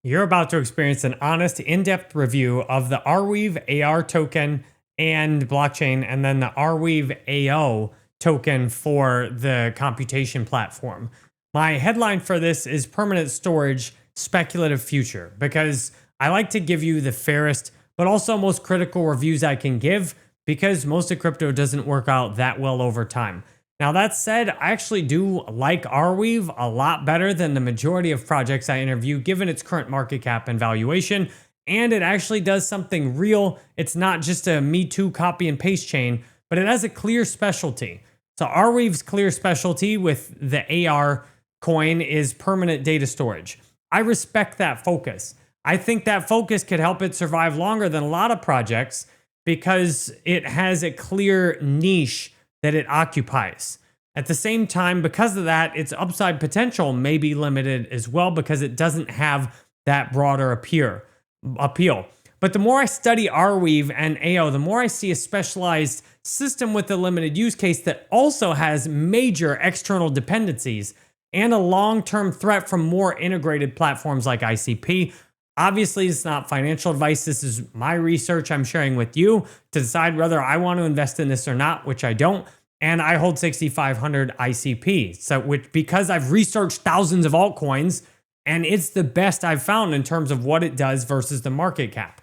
You're about to experience an honest, in-depth review of the Arweave AR token and blockchain, and then the Arweave AO token for the computation platform. My headline for this is Permanent Storage Speculative Future, because I like to give you the fairest, but also most critical reviews I can give, because most of crypto doesn't work out that well over time. Now, that said, I actually do like Arweave a lot better than the majority of projects I interview, given its current market cap and valuation. And it actually does something real. It's not just a Me Too copy and paste chain, but it has a clear specialty. So Arweave's clear specialty with the AR coin is permanent data storage. I respect that focus. I think that focus could help it survive longer than a lot of projects because it has a clear niche that it occupies. At the same time, because of that, its upside potential may be limited as well because it doesn't have that broader appeal. But the more I study Arweave and AO, the more I see a specialized system with a limited use case that also has major external dependencies and a long-term threat from more integrated platforms like ICP. Obviously, it's not financial advice. This is my research I'm sharing with you to decide whether I want to invest in this or not, which I don't. And I hold 6,500 ICP. So, because I've researched thousands of altcoins, and it's the best I've found in terms of what it does versus the market cap.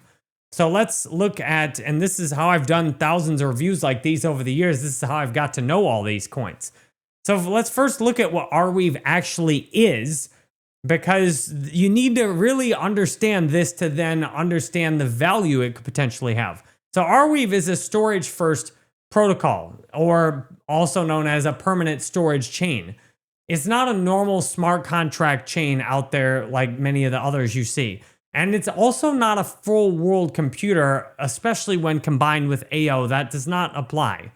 So let's look at, and this is how I've done thousands of reviews like these over the years. This is how I've got to know all these coins. So let's first look at what Arweave actually is, because you need to really understand this to then understand the value it could potentially have. So Arweave is a storage first protocol, or also known as a permanent storage chain. It's not a normal smart contract chain out there like many of the others you see. And it's also not a full world computer, especially when combined with AO. That does not apply.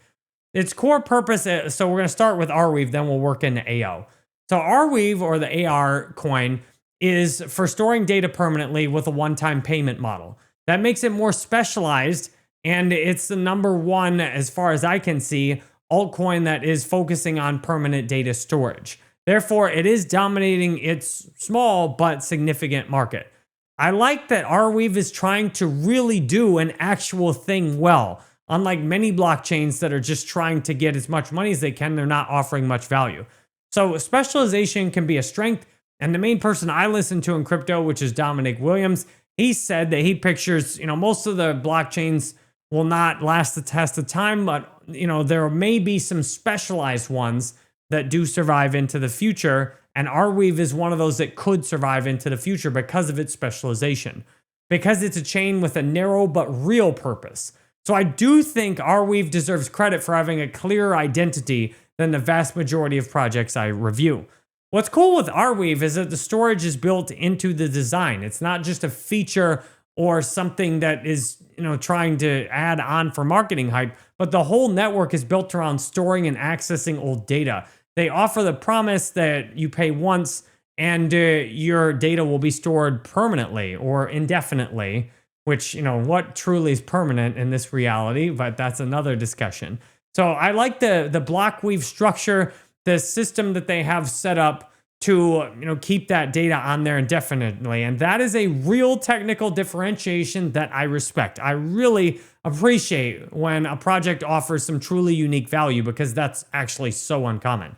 Its core purpose, so we're going to start with Arweave, then we'll work into AO. So Arweave, or the AR coin, is for storing data permanently with a one-time payment model. That makes it more specialized, and it's the number one, as far as I can see, altcoin that is focusing on permanent data storage. Therefore, it is dominating its small but significant market. I like that Arweave is trying to really do an actual thing well. Unlike many blockchains that are just trying to get as much money as they can, they're not offering much value. So specialization can be a strength. And the main person I listen to in crypto, which is Dominic Williams, he said that he pictures, most of the blockchains will not last the test of time, but there may be some specialized ones that do survive into the future. And Arweave is one of those that could survive into the future because of its specialization, because it's a chain with a narrow but real purpose. So I do think Arweave deserves credit for having a clearer identity than the vast majority of projects I review. What's cool with Arweave is that the storage is built into the design. It's not just a feature or something that is, trying to add on for marketing hype, but the whole network is built around storing and accessing old data. They offer the promise that you pay once and your data will be stored permanently or indefinitely, which, what truly is permanent in this reality, but that's another discussion. So I like the Blockweave structure, the system that they have set up to keep that data on there indefinitely. And that is a real technical differentiation that I respect. I really appreciate when a project offers some truly unique value, because that's actually so uncommon.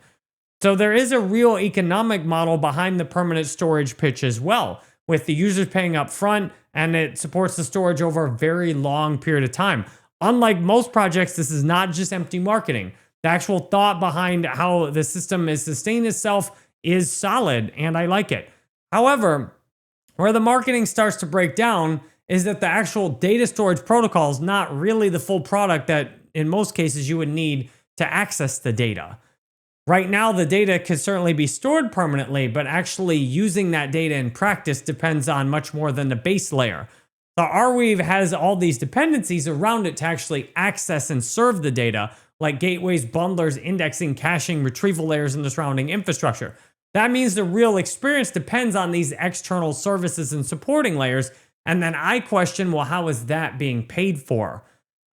So there is a real economic model behind the permanent storage pitch as well, with the users paying up front, and it supports the storage over a very long period of time. Unlike most projects, this is not just empty marketing. The actual thought behind how the system is sustaining itself is solid, and I like it. However, where the marketing starts to break down is that the actual data storage protocol is not really the full product that in most cases you would need to access the data. Right now, the data can certainly be stored permanently, but actually using that data in practice depends on much more than the base layer. So Arweave has all these dependencies around it to actually access and serve the data, like gateways, bundlers, indexing, caching, retrieval layers, and the surrounding infrastructure. That means the real experience depends on these external services and supporting layers. And then I question, well, how is that being paid for?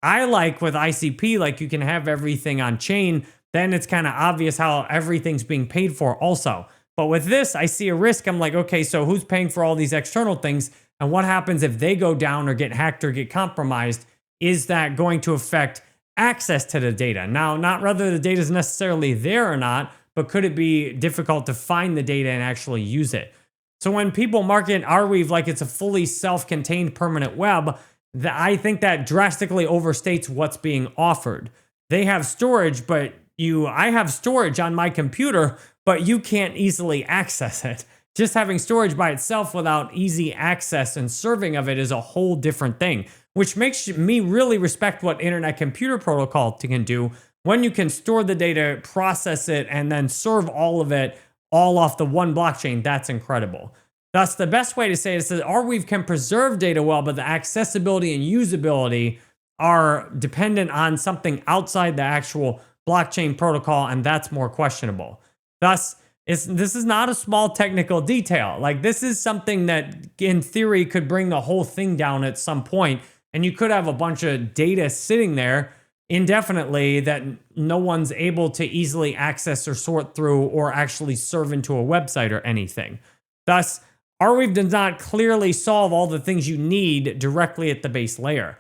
I like with ICP, like you can have everything on chain, then it's kind of obvious how everything's being paid for also. But with this, I see a risk. I'm like, okay, so who's paying for all these external things? And what happens if they go down or get hacked or get compromised? Is that going to affect access to the data? Now, not whether the data is necessarily there or not, but could it be difficult to find the data and actually use it? So when people market Arweave like it's a fully self-contained permanent web, I think that drastically overstates what's being offered. They have storage, but I have storage on my computer, but you can't easily access it. Just having storage by itself without easy access and serving of it is a whole different thing, which makes me really respect what Internet Computer Protocol can do when you can store the data, process it, and then serve all of it all off the one blockchain. That's incredible. Thus, the best way to say it is that Arweave can preserve data well, but the accessibility and usability are dependent on something outside the actual blockchain protocol, and that's more questionable. Thus, this is not a small technical detail. Like, this is something that in theory could bring the whole thing down at some point, and you could have a bunch of data sitting there indefinitely that no one's able to easily access or sort through or actually serve into a website or anything. Thus, Arweave does not clearly solve all the things you need directly at the base layer.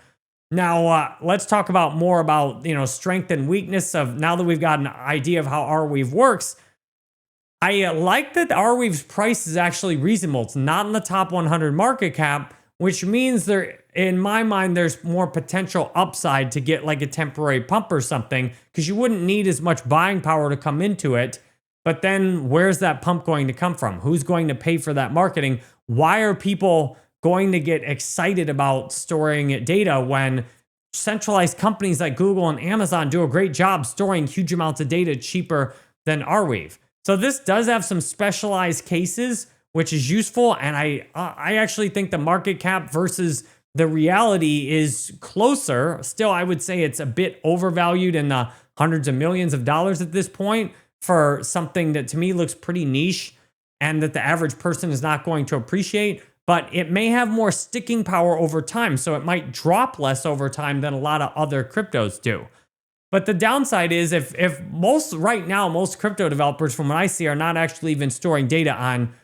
Now, let's talk about more about, strength and weakness of, now that we've got an idea of how Arweave works. I like that Arweave's price is actually reasonable. It's not in the top 100 market cap, which means in my mind, there's more potential upside to get like a temporary pump or something, because you wouldn't need as much buying power to come into it. But then where's that pump going to come from? Who's going to pay for that marketing? Why are people going to get excited about storing data when centralized companies like Google and Amazon do a great job storing huge amounts of data cheaper than Arweave? So this does have some specialized cases, which is useful. And I actually think the market cap versus the reality is closer. Still, I would say it's a bit overvalued in the hundreds of millions of dollars at this point for something that to me looks pretty niche and that the average person is not going to appreciate. But it may have more sticking power over time, so it might drop less over time than a lot of other cryptos do. But the downside is if right now, most crypto developers from what I see are not actually even storing data on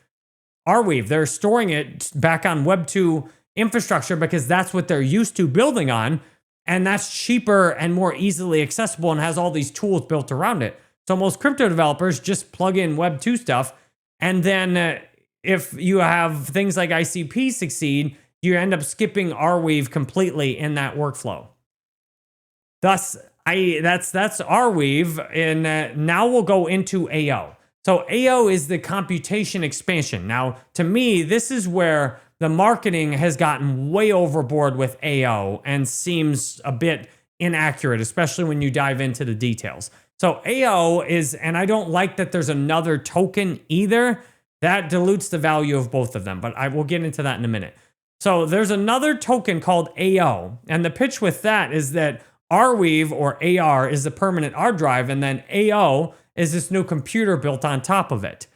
Arweave. They're storing it back on Web2 infrastructure because that's what they're used to building on. And that's cheaper and more easily accessible and has all these tools built around it. So most crypto developers just plug in Web2 stuff. And then if you have things like ICP succeed, you end up skipping Arweave completely in that workflow. Thus, that's Arweave. And now we'll go into AO. So AO is the computation expansion. Now, to me, this is where the marketing has gotten way overboard with AO and seems a bit inaccurate, especially when you dive into the details. So AO is, and I don't like that there's another token either. That dilutes the value of both of them, but I will get into that in a minute. So there's another token called AO, and the pitch with that is that Arweave or AR is the permanent hard drive, and then AO is this new computer built on top of it.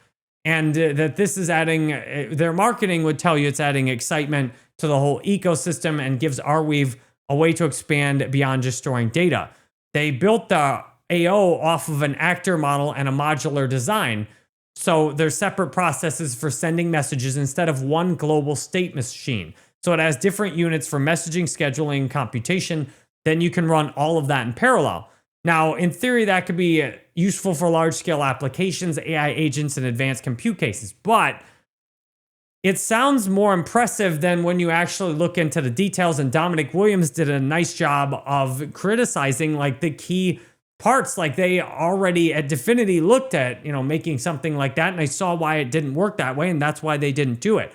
And that this is adding, their marketing would tell you it's adding excitement to the whole ecosystem and gives Arweave a way to expand beyond just storing data. They built the AO off of an actor model and a modular design. So there's separate processes for sending messages instead of one global state machine. So it has different units for messaging, scheduling, computation. Then you can run all of that in parallel. Now, in theory, that could be useful for large-scale applications, AI agents, and advanced compute cases. But it sounds more impressive than when you actually look into the details. And Dominic Williams did a nice job of criticizing like the key parts. Like they already at Dfinity looked at, making something like that. And I saw why it didn't work that way. And that's why they didn't do it.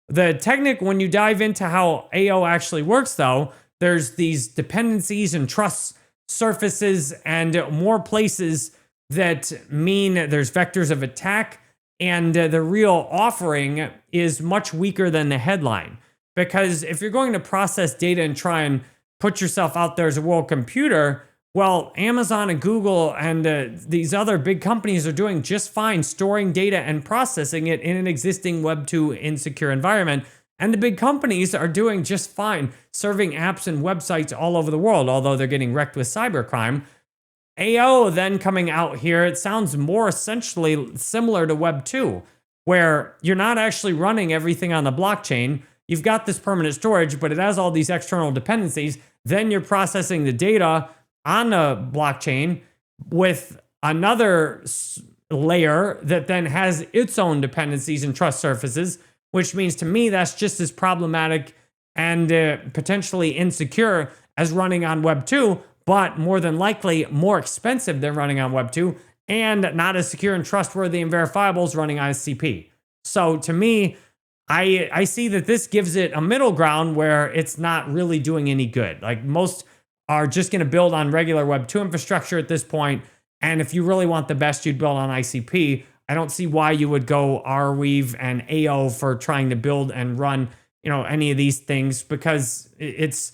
The technique, when you dive into how AO actually works, though, there's these dependencies and trust surfaces and more places that mean there's vectors of attack, and the real offering is much weaker than the headline. Because if you're going to process data and try and put yourself out there as a world computer, well, Amazon and Google and these other big companies are doing just fine storing data and processing it in an existing Web2 insecure environment. And the big companies are doing just fine serving apps and websites all over the world, although they're getting wrecked with cybercrime. AO then coming out here, it sounds more essentially similar to Web 2, where you're not actually running everything on the blockchain. You've got this permanent storage, but it has all these external dependencies. Then you're processing the data on the blockchain with another layer that then has its own dependencies and trust surfaces, which means to me that's just as problematic and potentially insecure as running on Web 2, but more than likely more expensive than running on Web 2 and not as secure and trustworthy and verifiable as running ICP. So to me, I see that this gives it a middle ground where it's not really doing any good. Like most are just going to build on regular Web 2 infrastructure at this point. And if you really want the best, you'd build on ICP. I don't see why you would go Arweave and AO for trying to build and run, any of these things, because it's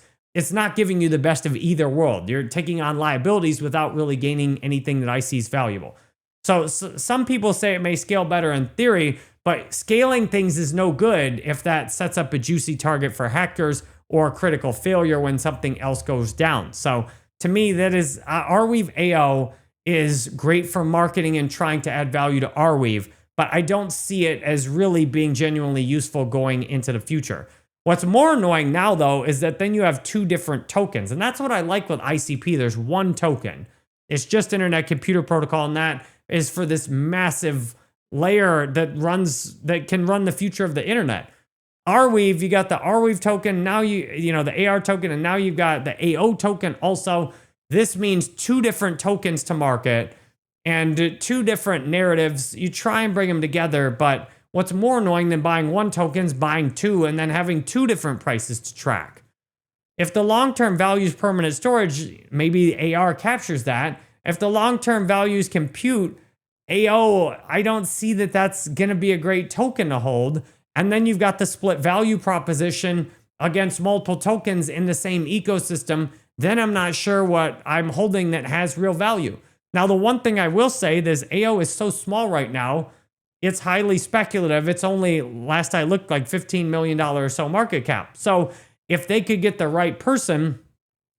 not giving you the best of either world. You're taking on liabilities without really gaining anything that I see is valuable. So some people say it may scale better in theory, but scaling things is no good if that sets up a juicy target for hackers or critical failure when something else goes down. So to me, that is Arweave AO is great for marketing and trying to add value to Arweave, but I don't see it as really being genuinely useful going into the future. What's more annoying now, though, is that then you have two different tokens. And that's what I like with ICP. There's one token. It's just Internet Computer Protocol, and that is for this massive layer that can run the future of the internet. Arweave, you got the Arweave token, now the AR token, and now you've got the AO token also. This means two different tokens to market and two different narratives. You try and bring them together, but what's more annoying than buying one token is buying two and then having two different prices to track. If the long-term value is permanent storage, maybe AR captures that. If the long-term value is compute, AO, I don't see that that's going to be a great token to hold. And then you've got the split value proposition against multiple tokens in the same ecosystem. Then I'm not sure what I'm holding that has real value. Now, the one thing I will say is AO is so small right now, it's highly speculative. It's only, last I looked, like $15 million or so market cap. So if they could get the right person,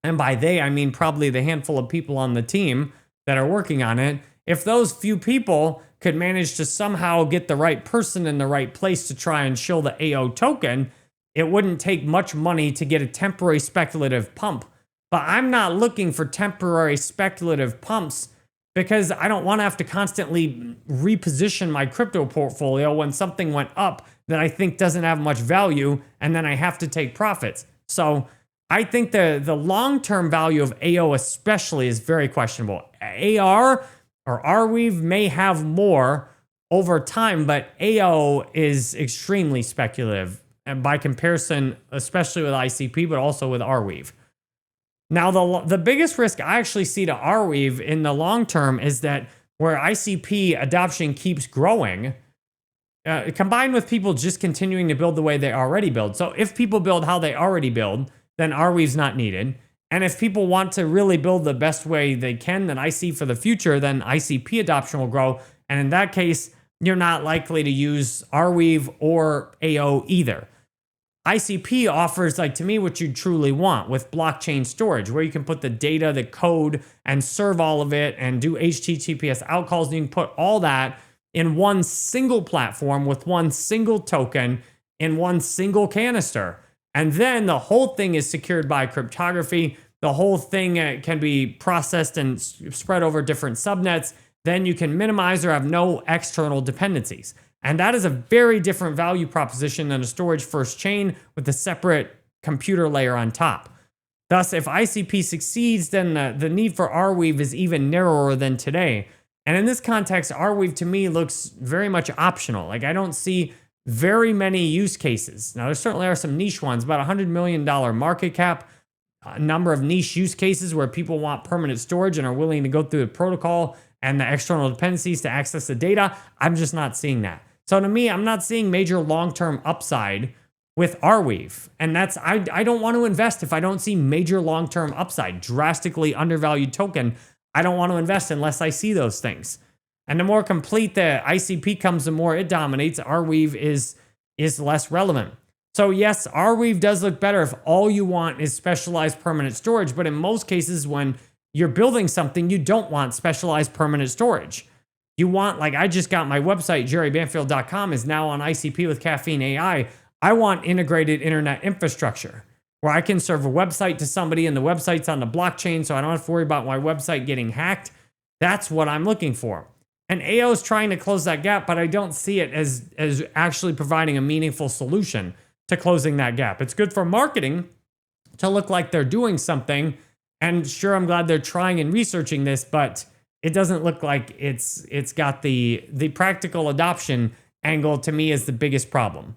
and by they, I mean probably the handful of people on the team that are working on it, if those few people could manage to somehow get the right person in the right place to try and shill the AO token, it wouldn't take much money to get a temporary speculative pump. But I'm not looking for temporary speculative pumps because I don't want to have to constantly reposition my crypto portfolio when something went up that I think doesn't have much value, and then I have to take profits. So I think the long-term value of AO especially is very questionable. AR or Arweave may have more over time, but AO is extremely speculative, and by comparison, especially with ICP, but also with Arweave. Now, the biggest risk I actually see to Arweave in the long term is that where ICP adoption keeps growing, combined with people just continuing to build the way they already build. So if people build how they already build, then Arweave's not needed. And if people want to really build the best way they can that I see for the future, then ICP adoption will grow. And in that case, you're not likely to use Arweave or AO either. ICP offers, like, to me, what you truly want with blockchain storage, where you can put the data, the code, and serve all of it and do HTTPS outcalls. And you can put all that in one single platform with one single token in one single canister. And then the whole thing is secured by cryptography. The whole thing can be processed and spread over different subnets. Then you can minimize or have no external dependencies. And that is a very different value proposition than a storage first chain with a separate computer layer on top. Thus, if ICP succeeds, then the need for Arweave is even narrower than today. And in this context, Arweave to me looks very much optional. Like, I don't see very many use cases. Now, there certainly are some niche ones, about $100 million market cap, a number of niche use cases where people want permanent storage and are willing to go through the protocol and the external dependencies to access the data. I'm just not seeing that. So to me, I'm not seeing major long-term upside with Arweave. And that's, I don't want to invest if I don't see major long-term upside. Drastically undervalued token, I don't want to invest unless I see those things. And the more complete the ICP comes, the more it dominates. Arweave is less relevant. So yes, Arweave does look better if all you want is specialized permanent storage. But in most cases, when you're building something, you don't want specialized permanent storage. You want, like, I just got my website, jerrybanfield.com, is now on ICP with Caffeine AI. I want integrated internet infrastructure where I can serve a website to somebody and the website's on the blockchain, so I don't have to worry about my website getting hacked. That's what I'm looking for. And AO is trying to close that gap, but I don't see it as actually providing a meaningful solution to closing that gap. It's good for marketing to look like they're doing something. And sure, I'm glad they're trying and researching this, but it doesn't look like it's got the practical adoption angle. To me, is the biggest problem.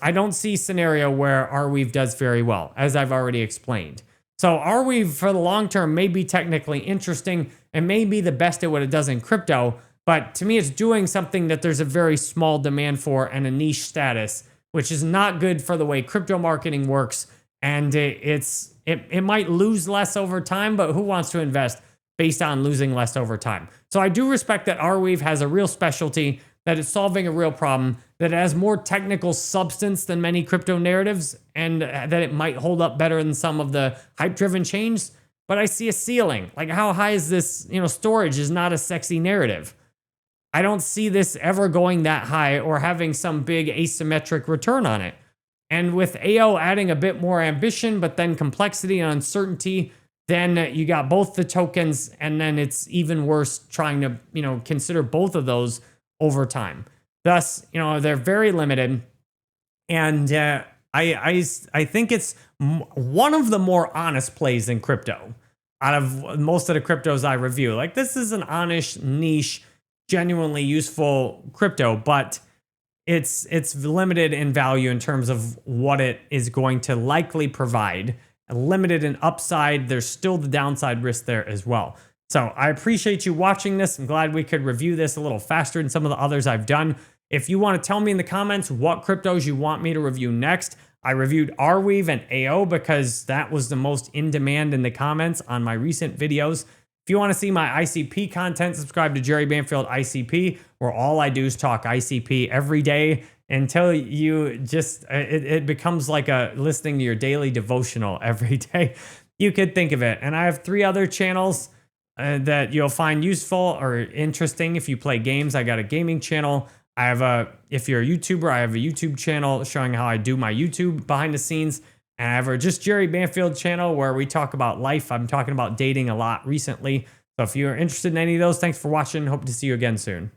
I don't see a scenario where Arweave does very well, as I've already explained. So Arweave for the long term may be technically interesting and may be the best at what it does in crypto, but to me it's doing something that there's a very small demand for and a niche status, which is not good for the way crypto marketing works. And it might lose less over time, but who wants to invest based on losing less over time? So I do respect that Arweave has a real specialty, that it's solving a real problem, that it has more technical substance than many crypto narratives, and that it might hold up better than some of the hype-driven chains. But I see a ceiling. Like, how high is this? Storage is not a sexy narrative. I don't see this ever going that high or having some big asymmetric return on it. And with AO adding a bit more ambition, but then complexity and uncertainty, then you got both the tokens, and then it's even worse trying to, consider both of those over time. Thus, they're very limited. And I think it's one of the more honest plays in crypto out of most of the cryptos I review. Like, this is an honest, niche, genuinely useful crypto, but it's limited in value in terms of what it is going to likely provide. Limited in upside. There's still the downside risk there as well. So I appreciate you watching this. I'm glad we could review this a little faster than some of the others I've done. If you want to tell me in the comments what cryptos you want me to review next, I reviewed Arweave and AO because that was the most in demand in the comments on my recent videos. If you want to see my ICP content, subscribe to Jerry Banfield ICP, where all I do is talk ICP every day until you just, it becomes like listening to your daily devotional every day. You could think of it. And I have 3 other channels that you'll find useful or interesting if you play games. I got a gaming channel. If you're a YouTuber, I have a YouTube channel showing how I do my YouTube behind the scenes. And I have a Just Jerry Banfield channel where we talk about life. I'm talking about dating a lot recently. So if you're interested in any of those, thanks for watching. Hope to see you again soon.